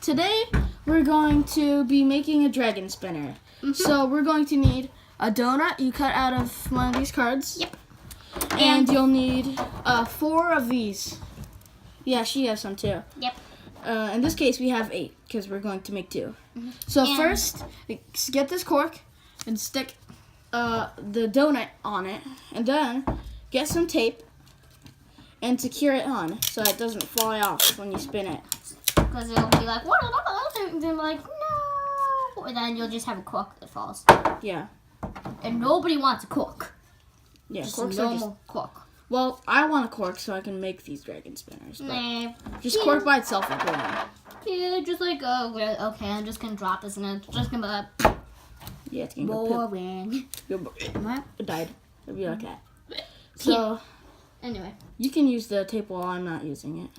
today we're going to be making a dragon spinner. So we're going to need a donut you cut out of one of these cards. Yep. And you'll need 4 of these. Yeah, she has some too. Yep. In this case, we have 8 because we're going to make 2. So first, get this cork and stick the donut on it, and then get some tape and secure it on so it doesn't fly off when you spin it. Because it'll be like, what? And then like, no. And then you'll just have a cork that falls. Yeah. And nobody wants a cork. Yeah, Just corks a are normal cork. Well, I want a cork so I can make these dragon spinners. Nah. Just cork by itself is boring. Yeah, just like, oh, well, okay, I'm just gonna drop this and it's just gonna be Yeah, it's gonna go boring. What? It died. It'll be like that. So, Anyway. you can use the tape while I'm not using it.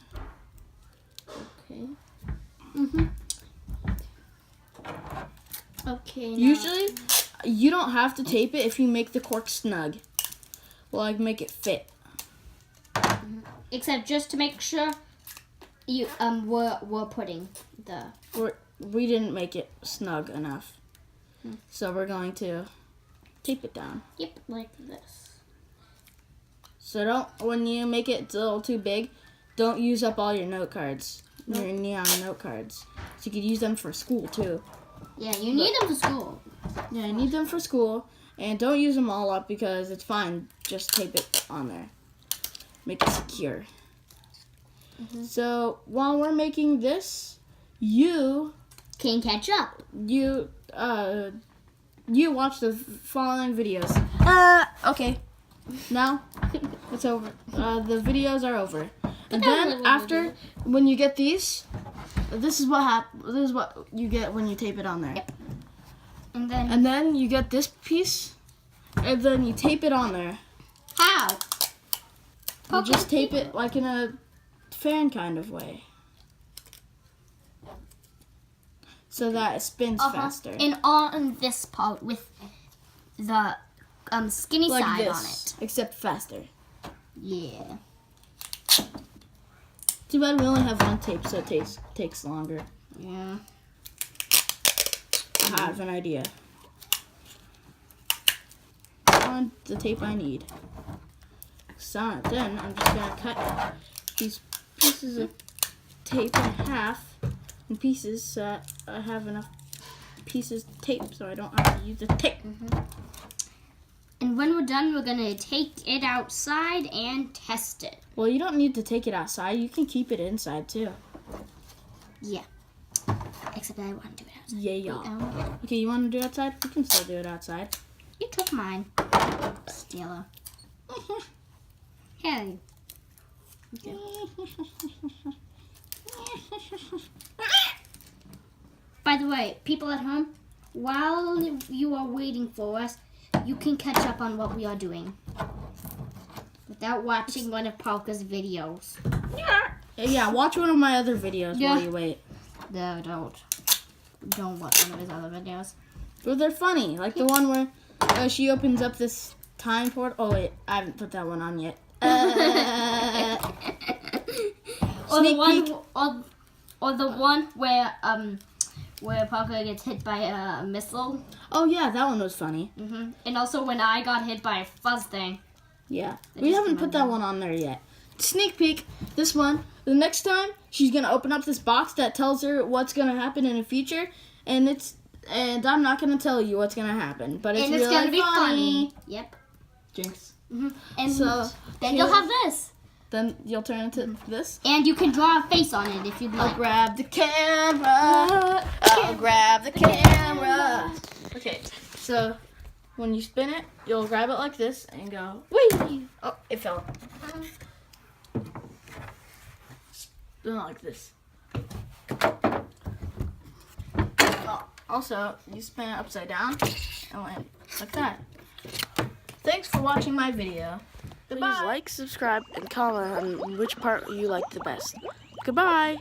Okay. Okay. Now. Usually, you don't have to tape it if you make the cork snug. Well, like make it fit. Except just to make sure you we're putting the We didn't make it snug enough. So we're going to tape it down. Yep, like this. So when you make it a little too big, don't use up all your note cards. Your neon note cards. So you could use them for school too. Yeah, you need them for school. Yeah, you need them for school. And don't use them all up because it's fine. Just tape it on there. Make it secure. So while we're making this, you Can catch up. you watch the following videos. Okay. Now it's over. The videos are over. And then after, when you get these, this is what you get when you tape it on there. Yep. And then you get this piece, and then you tape it on there. how? You just tape it like in a fan kind of way, so that it spins faster. And on this part with the skinny Like side this, on it. except faster. Yeah. Too bad we only have one tape, so it takes longer. Yeah. I have an idea. On the tape I need. So then I'm just gonna cut these pieces of tape in half in pieces so that I have enough pieces of tape so I don't have to use the tape. And when we're done, we're gonna take it outside and test it. Well, you don't need to take it outside. You can keep it inside too. Yeah. Except I want to do it outside. Yeah. Okay, you want to do it outside? We can still do it outside. You took mine. Stealer. Hey. Okay. By the way, people at home, while you are waiting for us, you can catch up on what we are doing without watching one of Parker's videos. Yeah, watch one of my other videos while you wait. No, don't watch one of his other videos. But they're funny, like the one where she opens up this time portal. Oh wait, I haven't put that one on yet. Or the one where Parker gets hit by a missile. Oh yeah, that one was funny. And also when I got hit by a fuzz thing. Yeah, we haven't put that one on there yet. Sneak peek, this one. The next time, she's gonna open up this box that tells her what's gonna happen in the future, and I'm not gonna tell you what's gonna happen, but it's really gonna be funny. Yep. Jinx. And So then you'll have this. Then you'll turn into this. And you can draw a face on it if you'd like. I'll grab the camera. I'll grab the camera. Okay, so when you spin it, you'll grab it like this and go, whee! Oh, it fell. Spin it like this. Oh, also, you spin it upside down and land like that. Thanks for watching my video. Goodbye. Please like, subscribe, and comment on which part you liked the best. Goodbye.